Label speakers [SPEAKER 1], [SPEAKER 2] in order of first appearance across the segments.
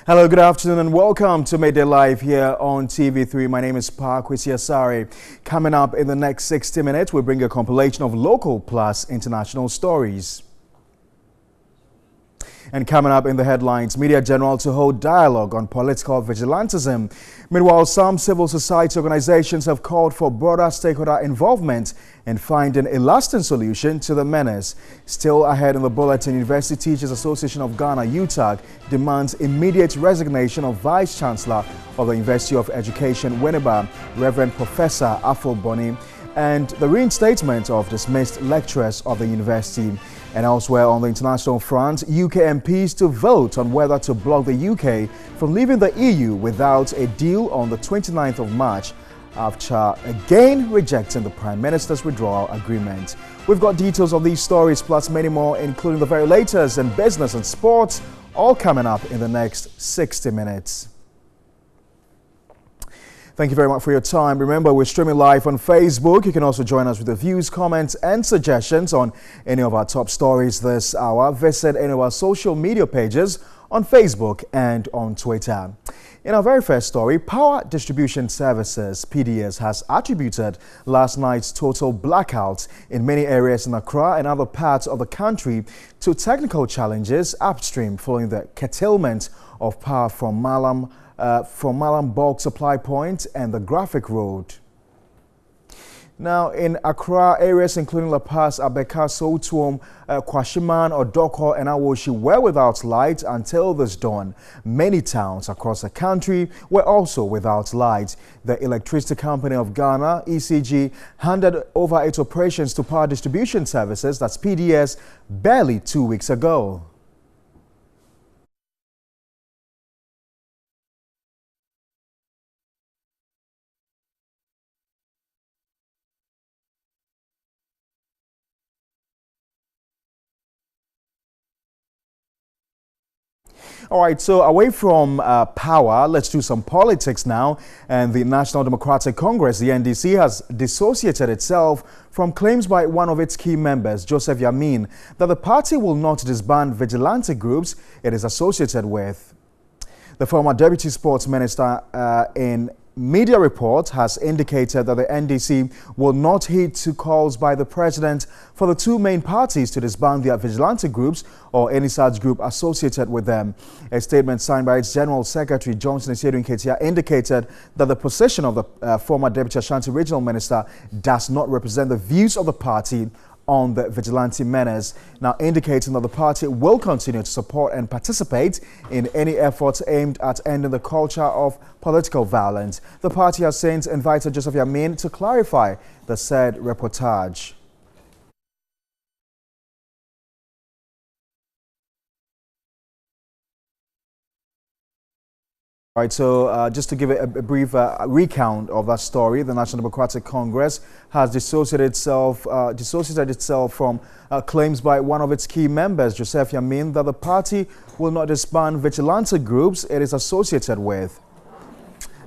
[SPEAKER 1] Hello, good afternoon and welcome to Midday Live here on TV3. My name is Parkwisi Asari. Coming up in the next 60 minutes, we bring a compilation of local plus international stories. And coming up in the headlines, Media General to hold dialogue on political vigilantism. Meanwhile, some civil society organizations have called for broader stakeholder involvement in finding a lasting solution to the menace. Still ahead in the bulletin, University Teachers Association of Ghana, UTAG, demands immediate resignation of Vice Chancellor of the University of Education, Winneba, Reverend Professor Afo Boni, and the reinstatement of dismissed lecturers of the university. And elsewhere on the international front, UK MPs to vote on whether to block the UK from leaving the EU without a deal on the 29th of March after again rejecting the Prime Minister's withdrawal agreement. We've got details of these stories plus many more, including the very latest in business and sports, all coming up in the next 60 minutes. Thank you very much for your time. Remember, we're streaming live on Facebook. You can also join us with your views, comments, and suggestions on any of our top stories this hour. Visit any of our social media pages on Facebook and on Twitter. In our very first story, Power Distribution Services, PDS, has attributed last night's total blackouts in many areas in Accra and other parts of the country to technical challenges upstream following the curtailment of power from Malam Bulk Supply Point and the Graphic Road. Now, in Accra, areas including La Paz, Abeka, Sotuom, Kwashiman, Odoko, and Awoshi were without light until this dawn. Many towns across the country were also without light. The Electricity Company of Ghana, ECG, handed over its operations to Power Distribution Services, that's PDS, barely 2 weeks ago. All right, so away from power, let's do some politics now. And the National Democratic Congress, the NDC, has dissociated itself from claims by one of its key members, Joseph Yamin, that the party will not disband vigilante groups it is associated with. The former Deputy Sports Minister in media report has indicated that the NDC will not heed to calls by the president for the two main parties to disband their vigilante groups or any such group associated with them. A statement signed by its General Secretary Johnson Esedu Nketia indicated that the position of the former Deputy Ashanti Regional Minister does not represent the views of the party on the vigilante menace, now indicating that the party will continue to support and participate in any efforts aimed at ending the culture of political violence. The party has since invited Joseph Yamin to clarify the said reportage. All right, so just to give a brief recount of that story, the National Democratic Congress has dissociated itself from claims by one of its key members, Joseph Yamin, that the party will not disband vigilante groups it is associated with.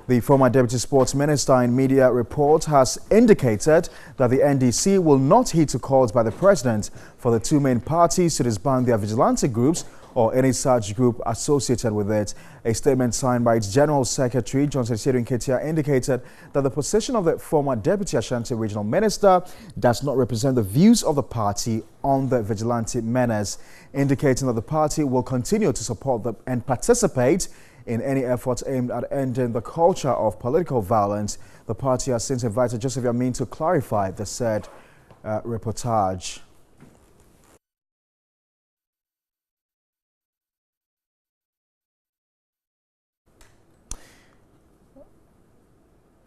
[SPEAKER 1] The former Deputy Sports Minister in media report has indicated that the NDC will not heed to calls by the president for the two main parties to disband their vigilante groups or any such group associated with it. A statement signed by its General Secretary, Johnson Esedu Nketia, indicated that the position of the former Deputy Ashanti Regional Minister does not represent the views of the party on the vigilante menace, indicating that the party will continue to support and participate in any efforts aimed at ending the culture of political violence. The party has since invited Joseph Yamin to clarify the said reportage.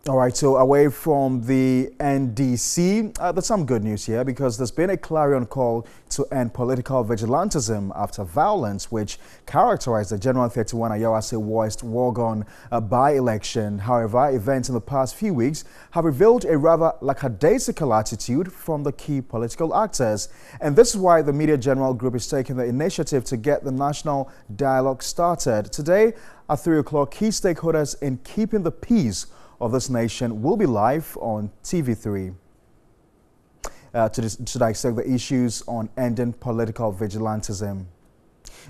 [SPEAKER 1] All right, so away from the NDC, there's some good news here because there's been a clarion call to end political vigilantism after violence which characterized the General 31 Ayawase West Worgon by-election. However, events in the past few weeks have revealed a rather lackadaisical attitude from the key political actors. And this is why the Media General Group is taking the initiative to get the national dialogue started. Today at 3 o'clock, key stakeholders in keeping the peace of this nation will be live on TV3 to dissect the issues on ending political vigilantism.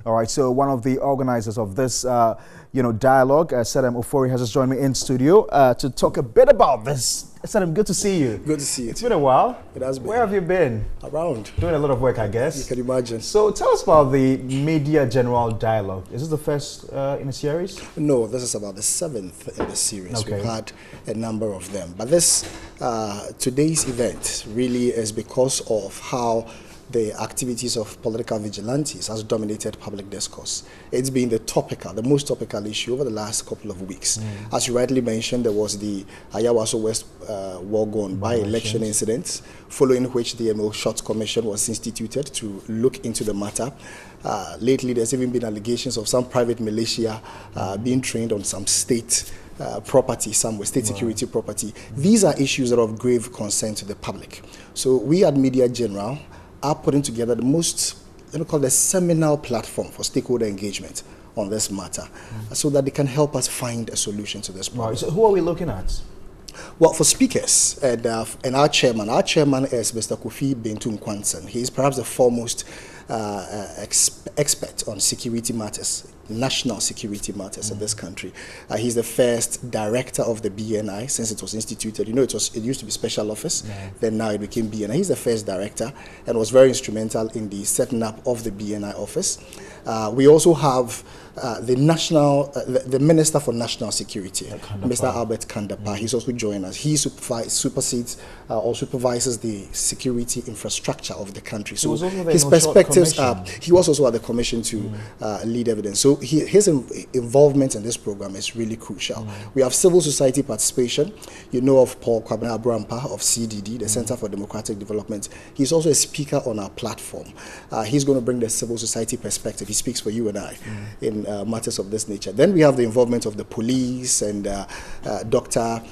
[SPEAKER 1] All right, so one of the organizers of this, dialogue, Sedem Ofori, has just joined me in studio to talk a bit about this. Sedem, good to see you.
[SPEAKER 2] Good to see you.
[SPEAKER 1] It's been a while.
[SPEAKER 2] It has been.
[SPEAKER 1] Where have you been?
[SPEAKER 2] Around.
[SPEAKER 1] Doing a lot of work, I guess.
[SPEAKER 2] You can imagine.
[SPEAKER 1] So tell us about the Media General Dialogue. Is this the first in a series?
[SPEAKER 2] No, this is about the 7th in the series.
[SPEAKER 1] Okay.
[SPEAKER 2] We've had a number of them. But this, today's event really is because of how the activities of political vigilantes has dominated public discourse. It's been the most topical issue over the last couple of weeks. As you rightly mentioned, there was the Ayawaso West Wogon by-election incident, following which the Emil Short Commission was instituted to look into the matter. Lately, there's even been allegations of some private militia being trained on some state property, somewhere, state security property. These are issues that are of grave concern to the public. So we at Media General are putting together the most, called a seminal platform for stakeholder engagement on this matter, so that they can help us find a solution to this problem.
[SPEAKER 1] Right, so who are we looking at?
[SPEAKER 2] Well, for speakers and our chairman is Mr. Kofi Bentum Kwanson. He is perhaps the foremost expert on security matters, national security matters in this country. He's the first director of the BNI since it was instituted. It used to be special office, then now it became BNI. He's the first director and was very instrumental in the setting up of the BNI office. We also have the Minister for National Security, Mr. Albert Kandapa. He's also joined us. He supervises the security infrastructure of the country. So his perspectives he was also at the commission to lead evidence. So his involvement in this program is really crucial. We have civil society participation. You know of Paul Kwabena Abrampa of CDD, the Center for Democratic Development. He's also a speaker on our platform. He's going to bring the civil society perspective. He speaks for you and I in matters of this nature. Then we have the involvement of the police and Dr.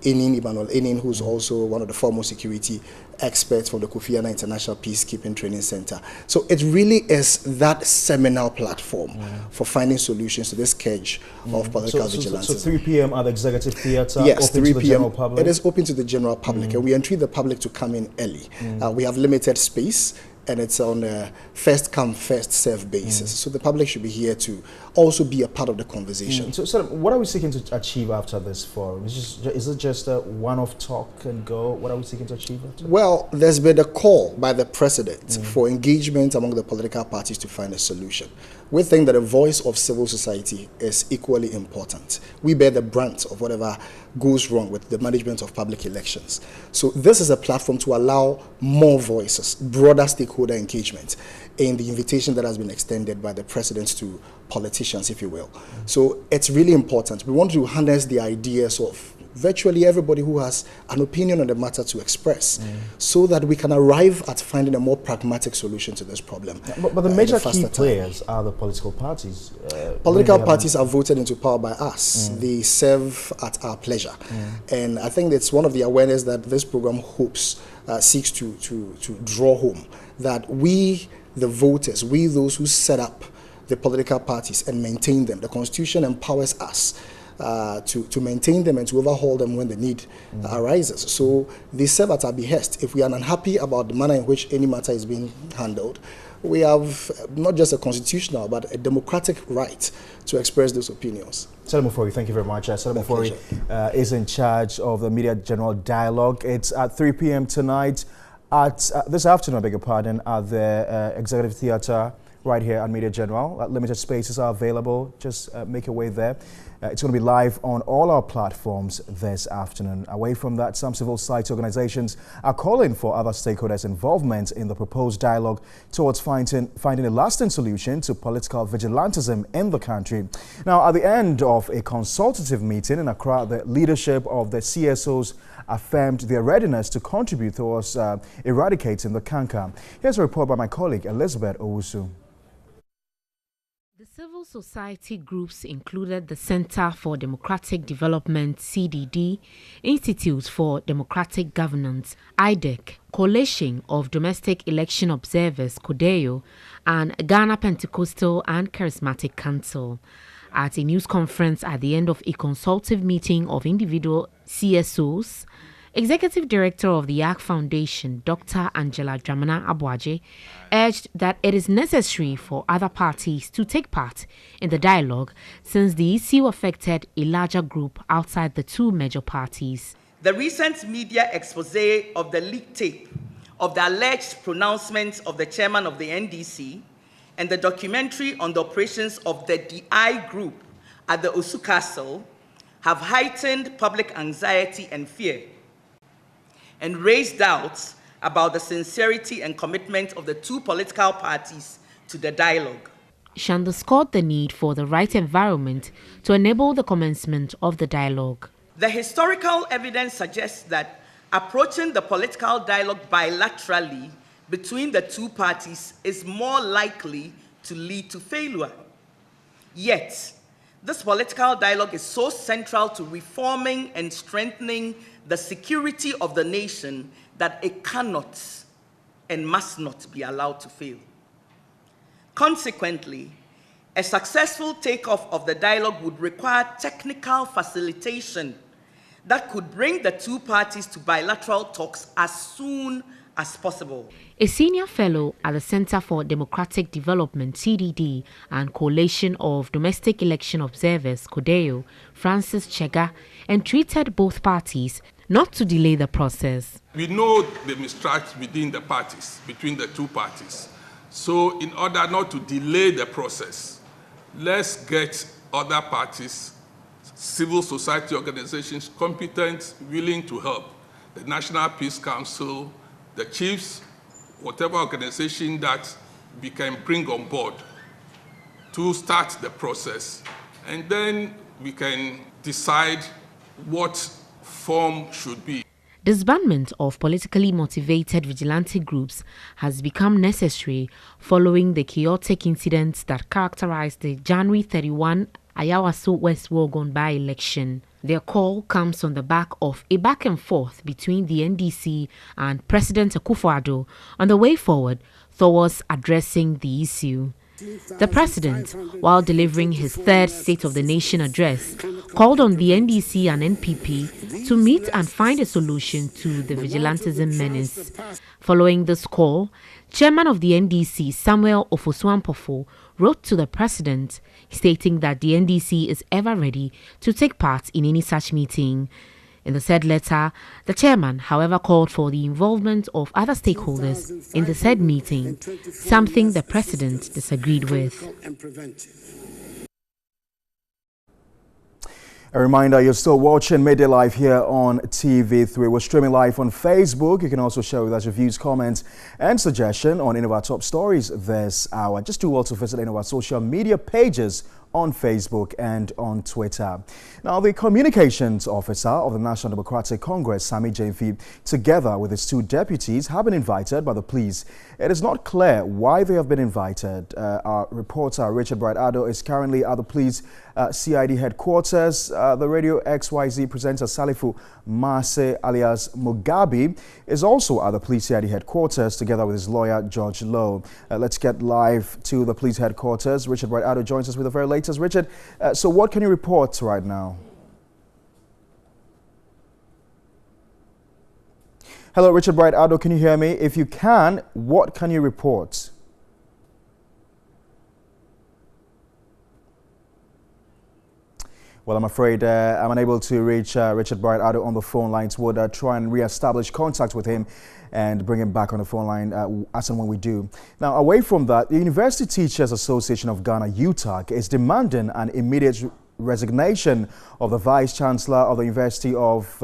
[SPEAKER 2] Emmanuel Enin, who's also one of the foremost security experts from the Kofi Annan International Peacekeeping Training Center. So it really is that seminal platform for finding solutions to this scourge of political vigilance.
[SPEAKER 1] So 3 p.m. at the Executive Theatre,
[SPEAKER 2] yes,
[SPEAKER 1] open
[SPEAKER 2] 3
[SPEAKER 1] to the
[SPEAKER 2] p.m.
[SPEAKER 1] general public?
[SPEAKER 2] It is open to the general public, and we entreat the public to come in early. We have limited space, and it's on a first come, first serve basis. So the public should be here to also be a part of the conversation.
[SPEAKER 1] So what are we seeking to achieve after this forum? Is it just a one-off talk and go? What are we seeking to achieve after?
[SPEAKER 2] Well, there's been a call by the president for engagement among the political parties to find a solution. We think that the voice of civil society is equally important. We bear the brunt of whatever goes wrong with the management of public elections. So this is a platform to allow more voices, broader stakeholder engagement in the invitation that has been extended by the president to politicians, if you will. So it's really important. We want to harness the ideas of virtually everybody who has an opinion on the matter to express, so that we can arrive at finding a more pragmatic solution to this problem.
[SPEAKER 1] But the major key players are the political parties.
[SPEAKER 2] Political parties are voted into power by us. They serve at our pleasure. And I think that's one of the awareness that this program hopes seeks to draw home, that we, the voters, we those who set up the political parties and maintain them, the Constitution empowers us to maintain them and to overhaul them when the need arises. So they serve at our behest. If we are unhappy about the manner in which any matter is being handled, we have not just a constitutional but a democratic right to express those opinions.
[SPEAKER 1] Sedem Ofori, thank you very much. Sedem Ofori is in charge of the Media General Dialogue. It's at 3 p.m. tonight, this afternoon, I beg your pardon, at the Executive Theatre right here at Media General. Limited spaces are available. Just make your way there. It's going to be live on all our platforms this afternoon. Away from that, some civil society organizations are calling for other stakeholders' involvement in the proposed dialogue towards finding a lasting solution to political vigilantism in the country. Now, at the end of a consultative meeting in Accra, the leadership of the CSOs affirmed their readiness to contribute towards eradicating the canker. Here's a report by my colleague Elizabeth Owusu.
[SPEAKER 3] The civil society groups included the Center for Democratic Development, CDD, Institute for Democratic Governance, IDEC, Coalition of Domestic Election Observers, CODEO, and Ghana Pentecostal and Charismatic Council. At a news conference at the end of a consultative meeting of individual CSOs, Executive Director of the YAC Foundation, Dr. Angela Dramana Abuaje, urged that it is necessary for other parties to take part in the dialogue since the issue affected a larger group outside the two major parties.
[SPEAKER 4] The recent media expose of the leaked tape of the alleged pronouncements of the chairman of the NDC and the documentary on the operations of the DI group at the Osu Castle have heightened public anxiety and fear and raised doubts about the sincerity and commitment of the two political parties to the dialogue.
[SPEAKER 3] She underscored the need for the right environment to enable the commencement of the dialogue.
[SPEAKER 4] The historical evidence suggests that approaching the political dialogue bilaterally between the two parties is more likely to lead to failure. Yet, this political dialogue is so central to reforming and strengthening the security of the nation that it cannot and must not be allowed to fail. Consequently, a successful takeoff of the dialogue would require technical facilitation that could bring the two parties to bilateral talks as soon as possible.
[SPEAKER 3] A senior fellow at the Center for Democratic Development, CDD, and Coalition of Domestic Election Observers, CODEO, Francis Chega, entreated both parties not to delay the process.
[SPEAKER 5] We know the mistrust within the parties, between the two parties. So in order not to delay the process, let's get other parties, civil society organizations, competent, willing to help, the National Peace Council, the chiefs, whatever organization that we can bring on board to start the process. And then we can decide what form should be.
[SPEAKER 3] Disbandment of politically motivated vigilante groups has become necessary following the chaotic incidents that characterized the January 31 Ayawaso West Wogon by-election. Their call comes on the back of a back and forth between the NDC and President Akufo-Addo on the way forward towards addressing the issue. The president, while delivering his third State of the Nation address, called on the NDC and NPP to meet and find a solution to the vigilantism menace. Following this call, Chairman of the NDC, Samuel Ofosu-Ampofo, wrote to the president, stating that the NDC is ever ready to take part in any such meeting. In the said letter, the chairman, however, called for the involvement of other stakeholders in the said meeting, something the president disagreed with.
[SPEAKER 1] A reminder, you're still watching Midday Live here on TV3. We're streaming live on Facebook. You can also share with us your views, comments, and suggestions on any of our top stories this hour. Just do well to visit any of our social media pages on Facebook and on Twitter. Now, the communications officer of the National Democratic Congress, Sami Jainfi, together with his two deputies, have been invited by the police. It is not clear why they have been invited. Our reporter, Richard Bright-Addo, is currently at the police CID headquarters. The Radio XYZ presenter, Salifu Mase alias Mugabe, is also at the police CID headquarters together with his lawyer, George Lowe. Let's get live to the police headquarters. Richard Bright-Addo joins us with the very latest. Richard, so what can you report right now? Hello, Richard Bright-Addo, can you hear me? If you can, what can you report? Well, I'm afraid I'm unable to reach Richard Bright-Addo on the phone lines. Would try and re-establish contact with him and bring him back on the phone line as and when we do. Now, away from that, the University Teachers Association of Ghana, UTAG, is demanding an immediate resignation of the Vice Chancellor of the University of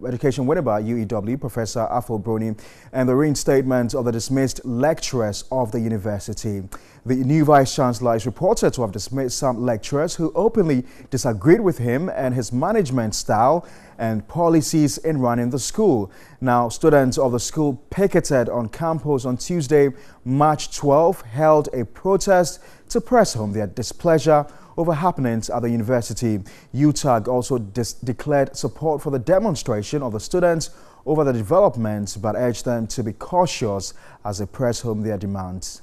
[SPEAKER 1] Education Winneba, UEW, Professor Afol Bruni, and the reinstatement of the dismissed lecturers of the university. The new Vice Chancellor is reported to have dismissed some lecturers who openly disagreed with him and his management style and policies in running the school. Now, students of the school picketed on campus on Tuesday, March 12, held a protest to press home their displeasure over happenings at the university. UTAG also declared support for the demonstration of the students over the developments, but urged them to be cautious as they press home their demands.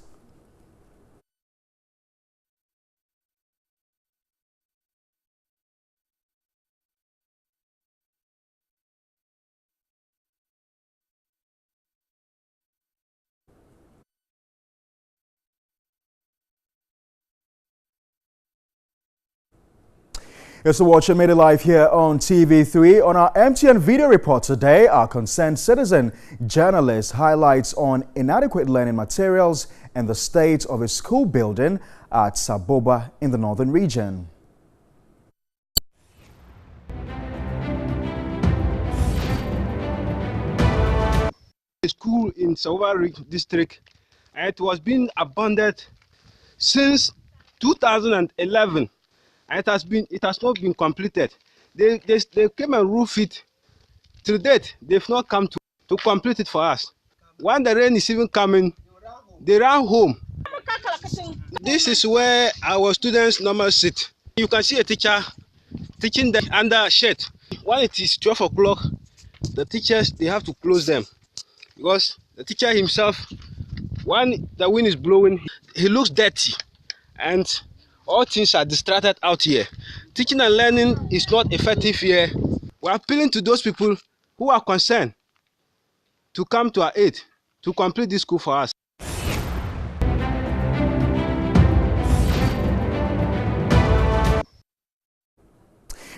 [SPEAKER 1] You're still watching Midday Live here on TV3. On our MTN video report today, our concerned citizen journalist highlights on inadequate learning materials and the state of a school building at Saboba in the northern region.
[SPEAKER 6] A school in Saboba district, it was being abandoned since 2011. It has not been completed. They came and roofed it. To date, they've not come to complete it for us. When the rain is even coming, they run home. This is where our students normally sit. You can see a teacher teaching them under shade. When it is 12 o'clock, the teachers, they have to close them. Because the teacher himself, when the wind is blowing, he looks dirty. And all things are distracted out here. Teaching and learning is not effective here. We're appealing to those people who are concerned to come to our aid to complete this school for us.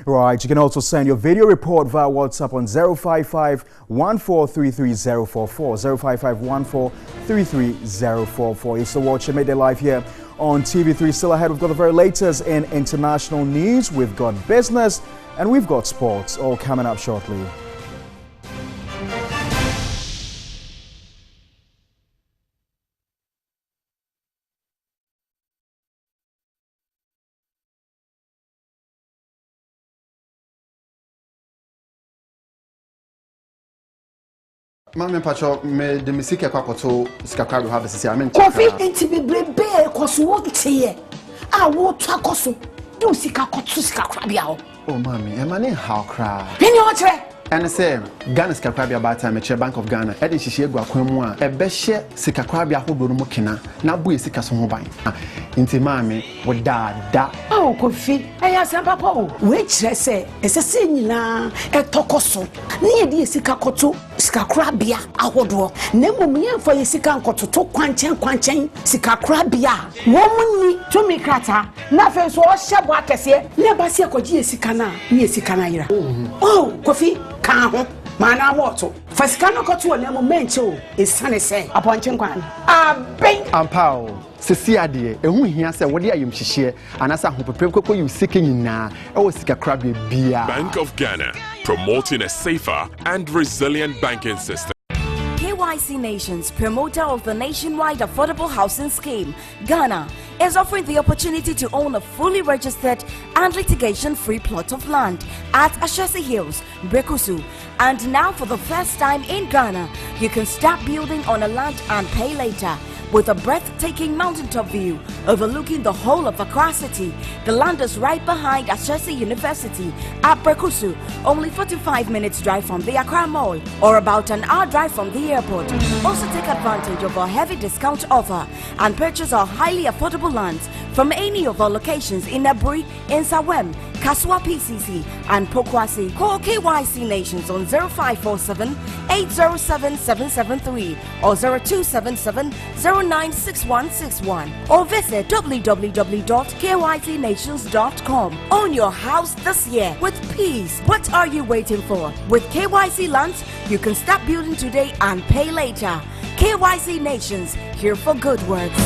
[SPEAKER 1] Right, you can also send your video report via WhatsApp on 055-1433-044, 055-1433-044. You're still watching Midday Live here on TV3. Still ahead, we've got the very latest in international news. We've got business and we've got sports, all coming up shortly.
[SPEAKER 7] Mama Pacho, me de misika kwa koto sikakwabi ha besisi amen.
[SPEAKER 8] Kofi enti bebrebe koso wo tie. A wo twa koso. Do sika koto sikakwabi ho.
[SPEAKER 7] Oh mami, e mane how cry.
[SPEAKER 8] Pini o kire.
[SPEAKER 7] And say Ghana sikakwabi about time e Bank of Ghana. E de hihie gu akwan mu a e be hye sikakwabi ahodo no mu kena na bu esika so ho ban. Nti mami wo da.
[SPEAKER 8] Oh Kofi, eya sempa po. We kire se esese nyina e tokoso. Ne ye de sika koto sikakrabia ahodo. Na mmom ye fo ye sika nkoto to kwanchen sikakrabia. Wo munni tumi krata na fe so o hyebo akese. Ne ba se akoji sika na ne sika na yira. Oh Kofi kan ho mana moto fasika no koto na mo menche o esane se aponchen kwan aben
[SPEAKER 7] ampao sisi ade ehu hia se wode ayem hihie anasa hopepe kokko yu sika nyina e wo sika krabia bia.
[SPEAKER 9] Bank of Ghana, promoting a safer and resilient banking system.
[SPEAKER 10] KYC Nations, promoter of the nationwide affordable housing scheme, Ghana, is offering the opportunity to own a fully registered and litigation-free plot of land at Ashesi Hills, Brekusu. And now, for the first time in Ghana, you can start building on a land and pay later. With a breathtaking mountaintop view overlooking the whole of Accra City, the land is right behind Ashesi University at Brekusu, only 45 minutes drive from the Accra Mall or about an hour drive from the airport. Also take advantage of our heavy discount offer and purchase our highly affordable lands from any of our locations in Aburi, Nsawam, Kaswa PCC and Pokwasi. Call KYC Nations on 0547 807 773 or 0277 096161 or visit www.kycnations.com. Own your house this year with peace. What are you waiting for? With KYC Lands, you can start building today and pay later. KYC Nations, here for good works.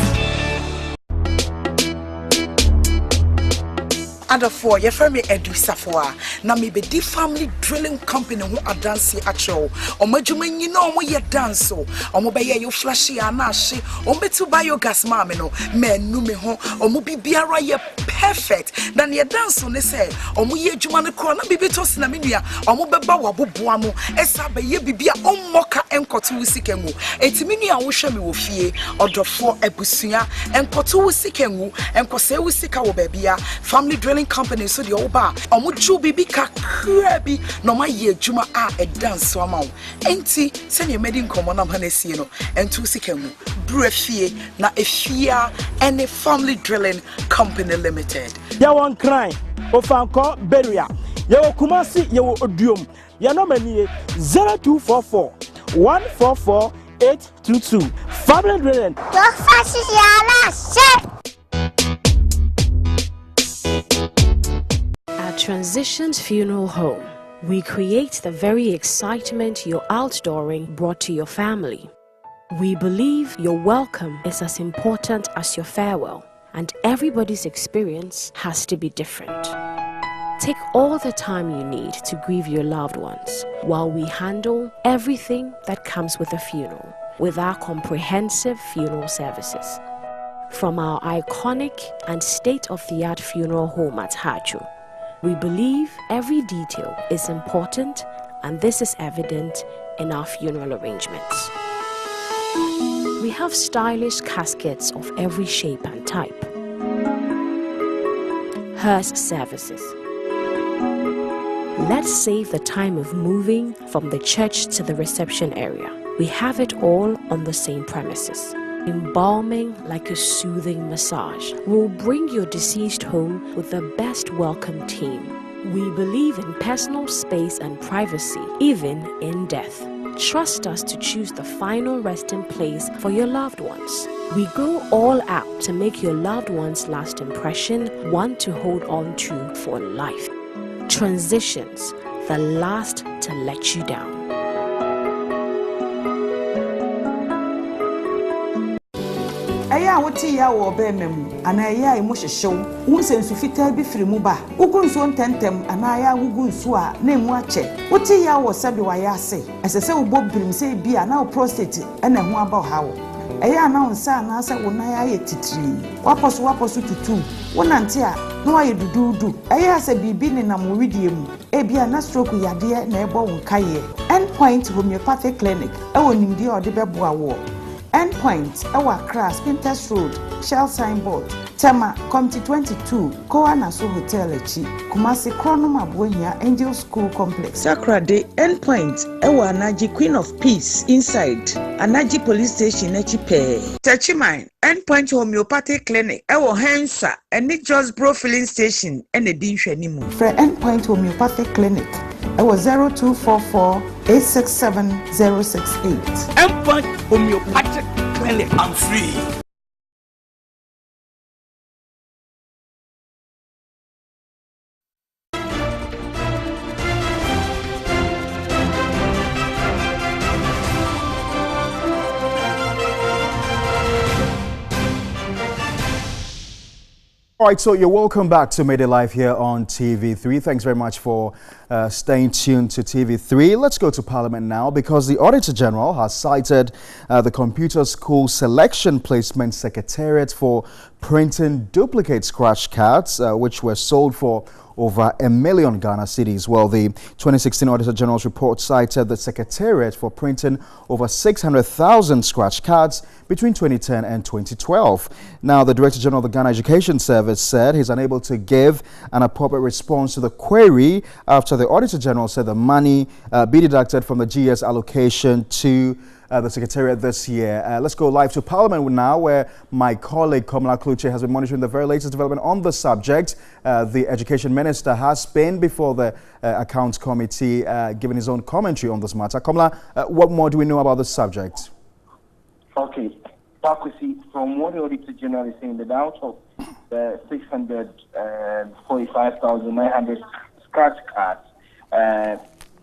[SPEAKER 11] And for your family Edu Safwa, na me be di family drilling company who a dance actual. O majuman you know ye dance so. O mo be you flashy anashi. O be to biogas mame no. Men no me ho. O mo be biara ye perfect. Dan ye dance on say. O mo ye jumane kro na bibi to sina menua. O mo be ba waboboa mo. Esa be ye bibia o moka enkoto wisikengu. Enti menua wo hwe me wo fie. Odofo ebusua enkoto wisikengu. Enkose wisika wo bebia. Family drilling company so the oba omuju bibi kakrabi no ma ye adwuma a e dance so ama wo enti se ne medi nkomo na mhanesie no entu sikamu brefie na efia any family drilling company limited
[SPEAKER 12] ya won cry ofanko beria ya kumasi ya oduom ya no mani 0244 144 822 family drilling
[SPEAKER 13] your fashion ya Transitions Funeral Home. We create the very excitement your outdooring brought to your family. We believe your welcome is as important as your farewell, and everybody's experience has to be different. Take all the time you need to grieve your loved ones while we handle everything that comes with a funeral with our comprehensive funeral services. From our iconic and state-of-the-art funeral home at Hacho, we believe every detail is important, and this is evident in our funeral arrangements. We have stylish caskets of every shape and type. Hearse services. Let's save the time of moving from the church to the reception area. We have it all on the same premises. Embalming like a soothing massage will bring your deceased home with the best welcome team. We believe in personal space and privacy, even in death. Trust us to choose the final resting place for your loved ones. We go all out to make your loved one's last impression one to hold on to for life. Transitions, the last to let you down.
[SPEAKER 11] Aya woti ya wo be mem ana ya imo hyehyew wo sensu fitaa bi firi mu ba ugu nso ntentem ana ya ugu nso a na emu ache woti ya wo sabi wa ya ase esese wo bobrim se bi ana prostate ana hu aba ha wo aya na onsa na ase wo na ya yetitiri waposo tutu wo nante a na wa yedududu aya se bibi ne na mo widie mu e bia na stroke yade na ebo wo kaye endpoint homeopathic clinic e wo nimdi o de beboa wo Endpoint, our Accra, Spinters Road, Shell Signboard, Tema, Committee 22, Koanaso Hotel Echi, Kumasi Chronoma Buenya, Angel School Complex. Sakra Day, Endpoint, our Anaji Queen of Peace, inside, Anaji Police Station Echi Pe. Techimine, Endpoint Homeopathic Clinic, our Hensa, and Nick Jones Bro Filling Station, and a Dinshanimu. For Endpoint Homeopathic Clinic, our 0244 867068.
[SPEAKER 12] Endpoint Homeopathic Clinic. I'm free.
[SPEAKER 1] All right, so you're welcome back to Midday Live here on TV3. Thanks very much for staying tuned to TV3. Let's go to Parliament now because the Auditor General has cited the Computer School Selection Placement Secretariat for printing duplicate scratch cards, which were sold for over 1 million Ghana cedis. Well, the 2016 Auditor General's report cited the Secretariat for printing over 600,000 scratch cards between 2010 and 2012. Now, the Director General of the Ghana Education Service said he's unable to give an appropriate response to the query after the Auditor General said the money be deducted from the GS allocation to the Secretariat this year. Let's go live to Parliament now, where my colleague Komla Kluche has been monitoring the very latest development on the subject. The Education Minister has been before the Accounts Committee, giving his own commentary on this matter. Komla, what more do we know about this subject?
[SPEAKER 14] Okay, Pakwesi, from what the Auditor General is saying, that out of the 645,900 scratch cards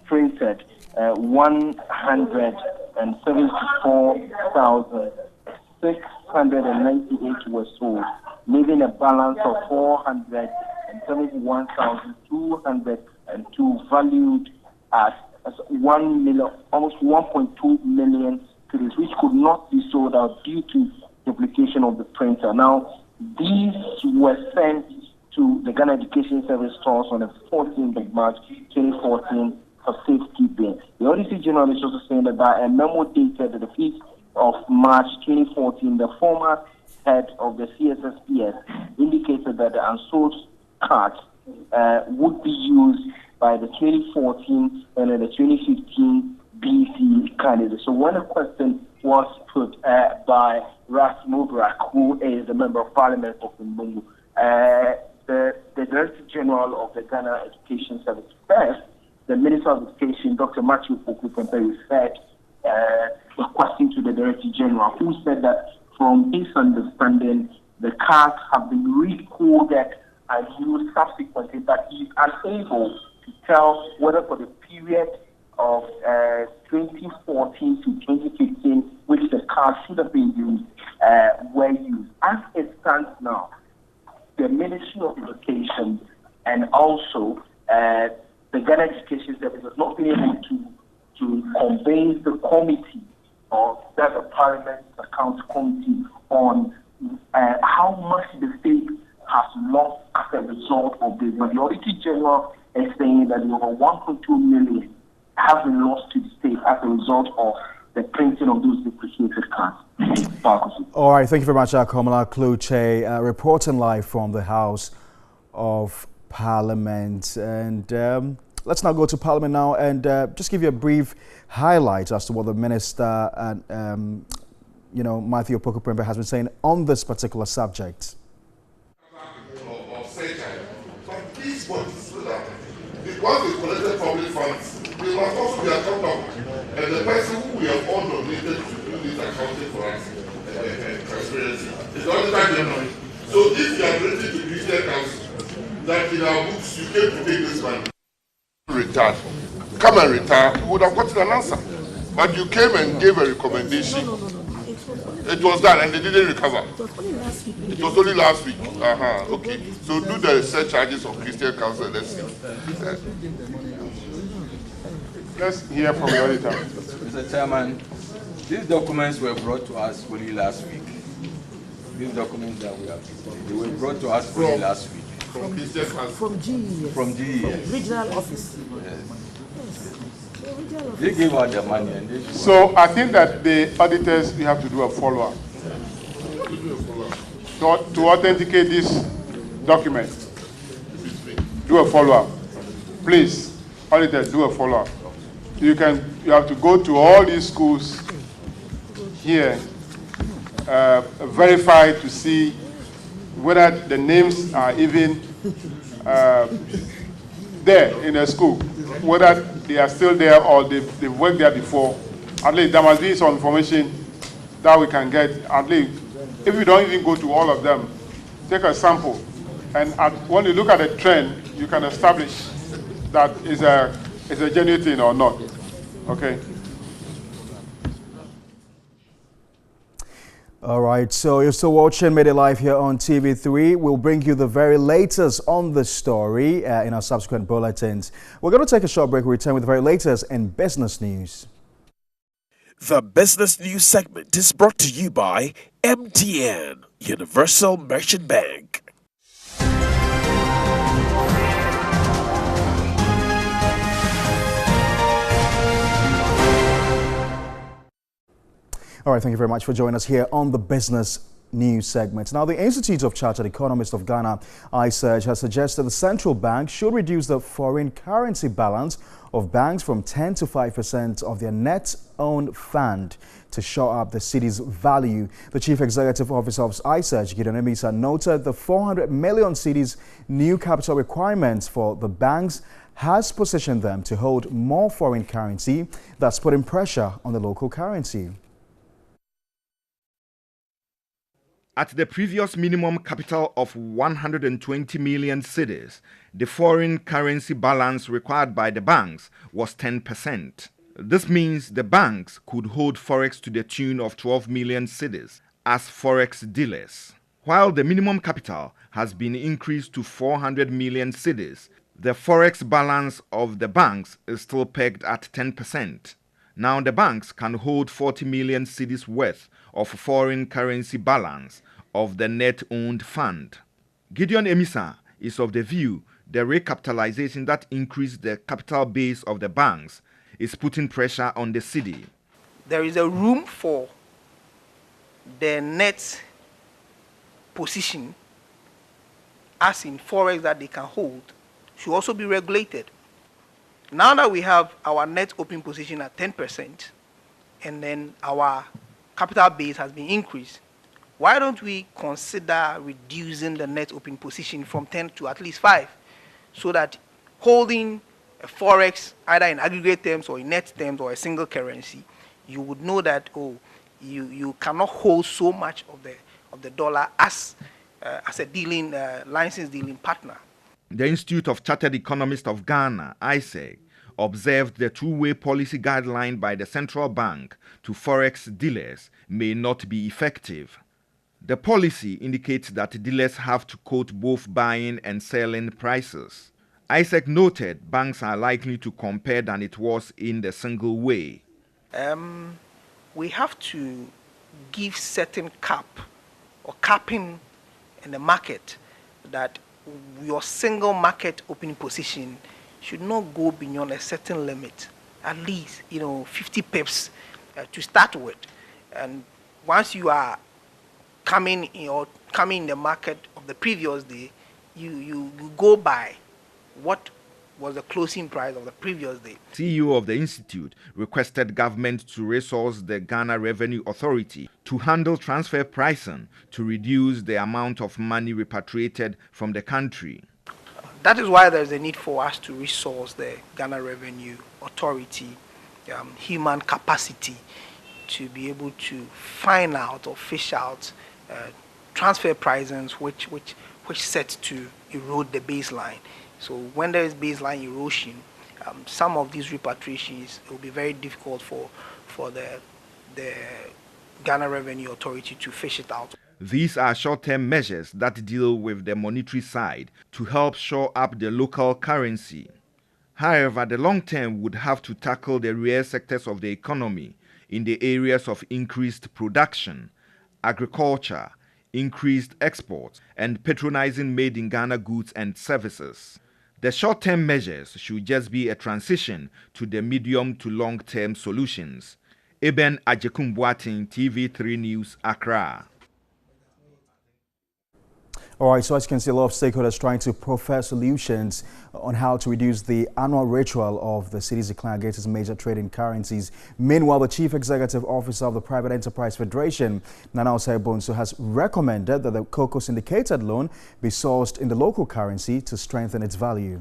[SPEAKER 14] printed, 174,698 were sold, leaving a balance of 471,202 valued at 1 million, almost 1.2 million cedis, which could not be sold out due to duplication of the printer. Now, these were sent to the Ghana Education Service stores on the 14th of March 2014 for safekeeping. The Auditor General is also saying that by a memo dated the 5th of March 2014, the former head of the CSSPS indicated that the unsold cards would be used by the 2014 and the 2015 BC candidates. So when a question was put by Ras Mubarak, who is a member of Parliament of Mbungu, the Director General of the Ghana Education Service first, the Minister of Education, Dr. Matthew Poku-Pempe, referred a question to the Director General, who said that from his understanding, the cards have been recoded and used subsequently, but he is unable to tell whether for the period of 2014 to 2015, which the cards should have been used, were used. As it stands now, the Ministry of Education and also the Ghana Education Service has not been able to convince the committee or that the Parliament Accounts Committee on how much the state has lost as a result of this. But the Auditor General is saying that over 1.2 million have been lost to the state as a result of the printing of those depreciated cards.
[SPEAKER 1] All right, thank you very much, Komala Kluche, reporting live from the House of Parliament. And let's now go to Parliament now and just give you a brief highlight as to what the Minister and, Matthew Opoku-Prempeh has been saying on this particular subject.
[SPEAKER 15] But these bodies, once they collected public funds, they must also be accountable. And the person who we have all nominated to do this accounting for us, transparency, is the Auditor General. So if you are related to Christian Council, that in our books you came to take this money, retire, come and retire, you would have gotten an answer. But you came and gave a recommendation. It was done and they didn't recover. It was only last week. Okay. So do the research charges of Christian Council. Let's see.
[SPEAKER 16] Let's hear from the auditor.
[SPEAKER 17] Mr. Chairman, these documents were brought to us only last week. These documents that we have, they were brought to us only last week.
[SPEAKER 15] From Christian Council.
[SPEAKER 8] From GES.
[SPEAKER 17] From GES.
[SPEAKER 8] Regional office.
[SPEAKER 17] They gave out the money and they...
[SPEAKER 16] So I think that the auditors, we have to do a follow-up. To authenticate this document, do a follow-up. Please, auditors, do a follow-up. You have to go to all these schools here, verify to see whether the names are even there in a school, whether they are still there or they've worked there before. At least there must be some information that we can get. At least, if we don't even go to all of them, take a sample. And when you look at the trend, you can establish that is a genuine thing or not. Okay?
[SPEAKER 1] All right, so you're still watching Midday Live here on TV3. We'll bring you the very latest on the story in our subsequent bulletins. We're going to take a short break. We'll return with the very latest in business news.
[SPEAKER 18] The business news segment is brought to you by MTN, Universal Merchant Bank.
[SPEAKER 1] All right, thank you very much for joining us here on the business news segment. Now, the Institute of Chartered Economists of Ghana, ISEARCH, has suggested the central bank should reduce the foreign currency balance of banks from 10 to 5% of their net own fund to shore up the city's value. The Chief Executive Officer of ISEARCH, Gideon Emisa, noted the 400 million cities new capital requirements for the banks has positioned them to hold more foreign currency, thus putting pressure on the local currency.
[SPEAKER 19] At the previous minimum capital of 120 million cedis, the foreign currency balance required by the banks was 10%. This means the banks could hold forex to the tune of 12 million cedis as forex dealers. While the minimum capital has been increased to 400 million cedis, the forex balance of the banks is still pegged at 10%. Now the banks can hold 40 million cedis worth of foreign currency balance of the net-owned fund. Gideon Emisa is of the view the recapitalization that increased the capital base of the banks is putting pressure on the city.
[SPEAKER 20] There is a room for the net position, as in forex that they can hold, should also be regulated. Now that we have our net open position at 10%, and then our capital base has been increased, why don't we consider reducing the net open position from 10 to at least 5, so that holding a forex either in aggregate terms or in net terms or a single currency, you would know that you cannot hold so much of the dollar as as a dealing licensed dealing partner.
[SPEAKER 19] The Institute of Chartered Economists of Ghana, ISEG, observed the two-way policy guideline by the central bank to forex dealers may not be effective. The policy indicates that dealers have to quote both buying and selling prices. ISEG noted banks are likely to compare than it was in the single way.
[SPEAKER 20] We have to give certain cap or capping in the market that your single market opening position should not go beyond a certain limit, at least 50 pips to start with. And once you are coming in the market of the previous day, you go by what was the closing price of the previous day.
[SPEAKER 19] CEO of the institute requested government to resource the Ghana Revenue Authority to handle transfer pricing to reduce the amount of money repatriated from the country.
[SPEAKER 20] That is why there is a need for us to resource the Ghana Revenue Authority, human capacity to be able to find out or fish out transfer pricings which set to erode the baseline. So when there is baseline erosion, some of these repatriations, it will be very difficult for the Ghana Revenue Authority to fish it out.
[SPEAKER 19] These are short-term measures that deal with the monetary side to help shore up the local currency. However, the long term would have to tackle the real sectors of the economy in the areas of increased production, agriculture, increased exports, and patronizing made-in-Ghana goods and services. The short-term measures should just be a transition to the medium to long-term solutions. Eben Ajekumbuatin, TV3 News, Accra.
[SPEAKER 1] All right, so as you can see, a lot of stakeholders trying to proffer solutions on how to reduce the annual ritual of the city's decline against its major trading currencies. Meanwhile, the Chief Executive Officer of the Private Enterprise Federation, Nana Osei-Bonsu, has recommended that the cocoa syndicated loan be sourced in the local currency to strengthen its value.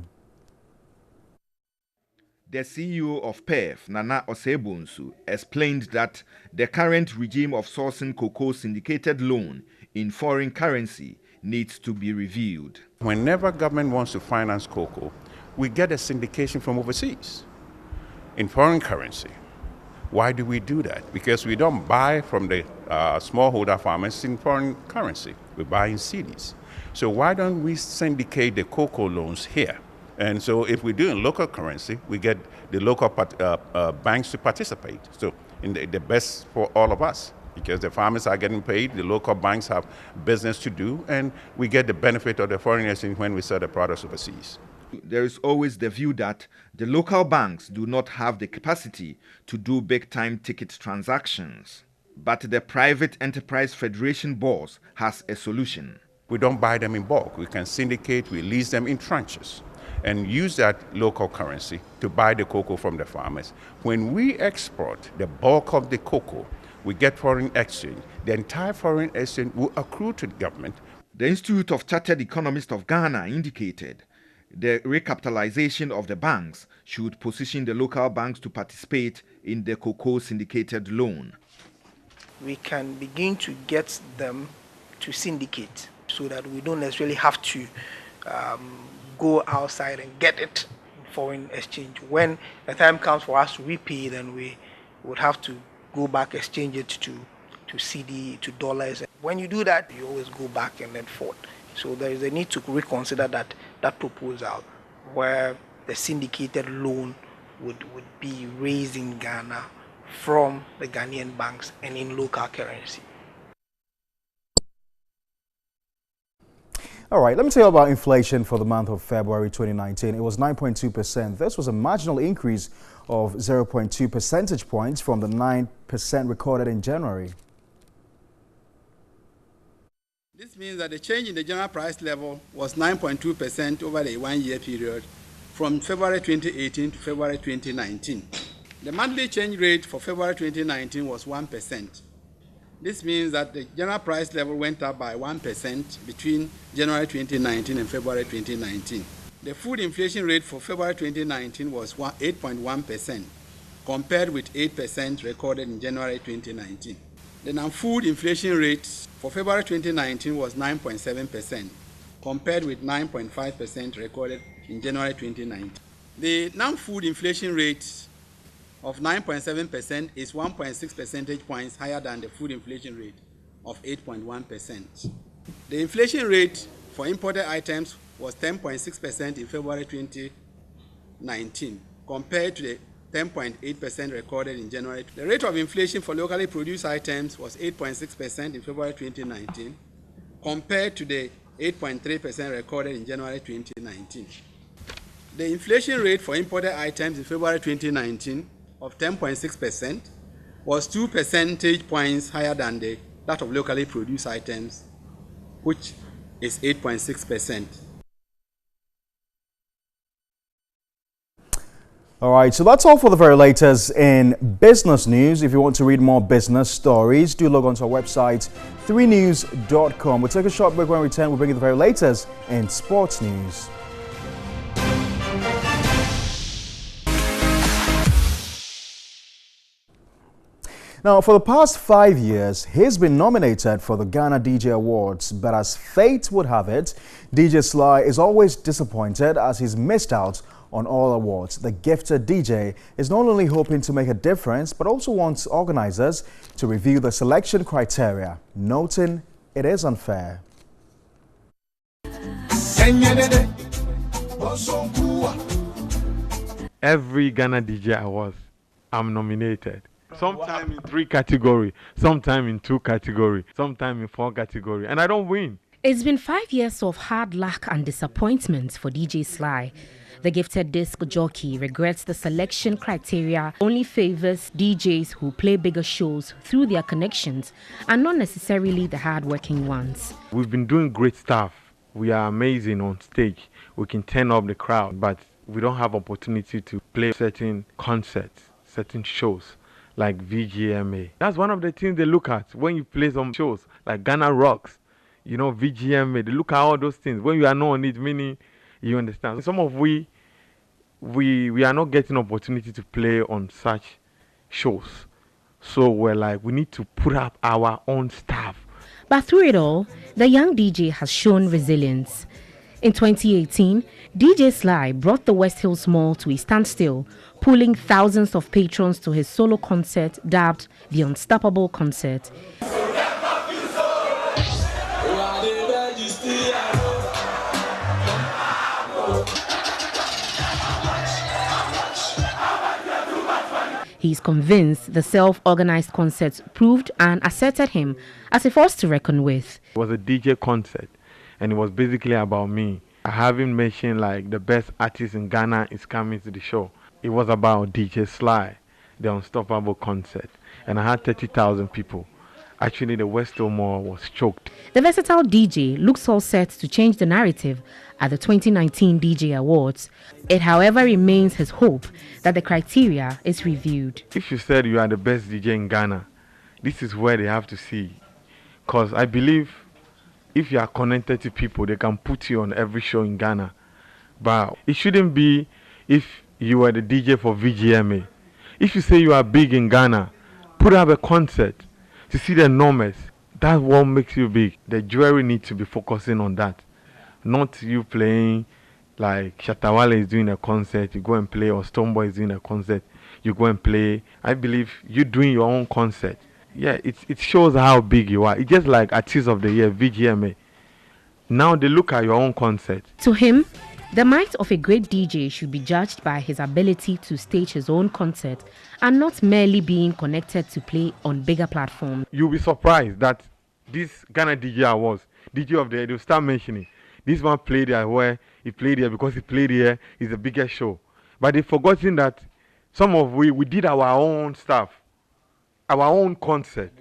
[SPEAKER 19] The CEO of PEF, Nana Osei-Bonsu, explained that the current regime of sourcing cocoa syndicated loan in foreign currency needs to be reviewed.
[SPEAKER 21] Whenever government wants to finance cocoa, we get a syndication from overseas in foreign currency. Why do we do that? Because we don't buy from the smallholder farmers in foreign currency. We buy in cedis. So why don't we syndicate the cocoa loans here? And so if we do in local currency, we get the local banks to participate. So in the best for all of us, because the farmers are getting paid, the local banks have business to do, and we get the benefit of the foreign exchange when we sell the products overseas.
[SPEAKER 19] There is always the view that the local banks do not have the capacity to do big-time ticket transactions. But the Private Enterprise Federation boss has a solution.
[SPEAKER 21] We don't buy them in bulk. We can syndicate, we lease them in tranches, and use that local currency to buy the cocoa from the farmers. When we export the bulk of the cocoa, we get foreign exchange. The entire foreign exchange will accrue to the government.
[SPEAKER 19] The Institute of Chartered Economists of Ghana indicated the recapitalization of the banks should position the local banks to participate in the cocoa syndicated loan.
[SPEAKER 20] We can begin to get them to syndicate so that we don't necessarily have to go outside and get it in foreign exchange. When the time comes for us to repay, then we would have to go back, exchange it to CD, to dollars. When you do that, you always go back and then forth. So there is a need to reconsider that proposal where the syndicated loan would be raised in Ghana from the Ghanaian banks and in local currency.
[SPEAKER 1] All right, let me tell you about inflation for the month of February 2019. It was 9.2%. This was a marginal increase of 0.2 percentage points from the 9% recorded in January.
[SPEAKER 22] This means that the change in the general price level was 9.2% over the one-year period from February 2018 to February 2019. The monthly change rate for February 2019 was 1%. This means that the general price level went up by 1% between January 2019 and February 2019. The food inflation rate for February 2019 was 8.1%, compared with 8% recorded in January 2019. The non-food inflation rate for February 2019 was 9.7%, compared with 9.5% recorded in January 2019. The non-food inflation rate of 9.7% is 1.6 percentage points higher than the food inflation rate of 8.1%. The inflation rate for imported items was 10.6% in February 2019, compared to the 10.8% recorded in January. The rate of inflation for locally produced items was 8.6% in February 2019, compared to the 8.3% recorded in January 2019. The inflation rate for imported items in February 2019 of 10.6% was 2 percentage points higher than that of locally produced items, which is 8.6%.
[SPEAKER 1] All right, so that's all for the very latest in business news. If you want to read more business stories, do log on to our website, 3news.com. We'll take a short break. When we return, we'll bring you the very latest in sports news. Now, for the past 5 years, he's been nominated for the Ghana DJ Awards, but as fate would have it, DJ Sly is always disappointed as he's missed out on all awards. The gifted DJ is not only hoping to make a difference, but also wants organizers to review the selection criteria, noting it is unfair.
[SPEAKER 2] Every Ghana DJ Awards, I'm nominated. Sometimes in 3 categories, sometimes in 2 categories, sometimes in 4 categories, and I don't win.
[SPEAKER 3] It's been 5 years of hard luck and disappointment for DJ Sly. The gifted disc jockey regrets the selection criteria only favors DJs who play bigger shows through their connections and not necessarily the hard-working ones.
[SPEAKER 2] We've been doing great stuff. We are amazing on stage. We can turn up the crowd, but we don't have opportunity to play certain concerts, certain shows like VGMA. That's one of the things they look at when you play some shows like Ghana Rocks, you know, VGMA. They look at all those things. When you are not on it, meaning you understand. Some of we are not getting opportunity to play on such shows. So we're like, we need to put up our own stuff.
[SPEAKER 3] But through it all, the young DJ has shown resilience. In 2018, DJ Sly brought the West Hills Mall to a standstill, pulling thousands of patrons to his solo concert dubbed the Unstoppable Concert. He's convinced the self-organized concerts proved and asserted him as a force to reckon with.
[SPEAKER 2] It was a DJ concert, and it was basically about me. I haven't mentioned like the best artist in Ghana is coming to the show. It was about DJ Sly, the Unstoppable Concert, and I had 30,000 people. Actually, the West Hill Mall was choked.
[SPEAKER 3] The versatile DJ looks all set to change the narrative at the 2019 DJ Awards. It, however, remains his hope that the criteria is reviewed.
[SPEAKER 2] If you said you are the best DJ in Ghana, this is where they have to see. Because I believe if you are connected to people, they can put you on every show in Ghana. But it shouldn't be if you are the DJ for VGMA. If you say you are big in Ghana, put up a concert to see the numbers. That's what makes you big. The jury needs to be focusing on that. Not you playing like Shatawale is doing a concert, you go and play, or Stoneboy is doing a concert, you go and play. I believe you doing your own concert. Yeah, it shows how big you are. It's just like Artist of the Year, VGMA. Now they look at your own concert.
[SPEAKER 3] To him, the might of a great DJ should be judged by his ability to stage his own concert and not merely being connected to play on bigger platforms.
[SPEAKER 2] You'll be surprised that this Ghana DJ Awards, DJ of the Year, they'll start mentioning this one played there where he played here because he played here is the biggest show. But they've forgotten that some of we did our own stuff, our own concert,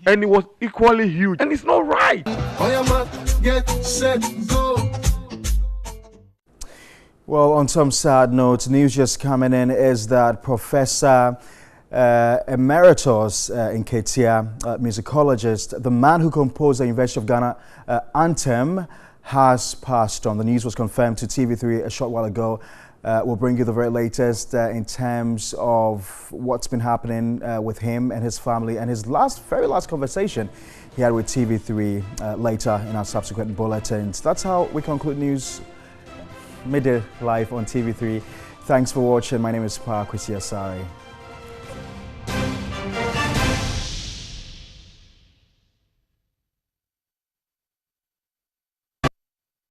[SPEAKER 2] and it was equally huge, and it's not right.
[SPEAKER 1] Get set, go. Well, on some sad note, news just coming in is that Professor Emeritus in Ketia, musicologist, the man who composed the University of Ghana anthem, has passed on. The news was confirmed to TV3 a short while ago. We'll bring you the very latest in terms of what's been happening with him and his family, and his very last conversation he had with TV3 later in our subsequent bulletins. That's how we conclude news midday live on TV3. Thanks for watching. My name is Pa Kwesi Asare.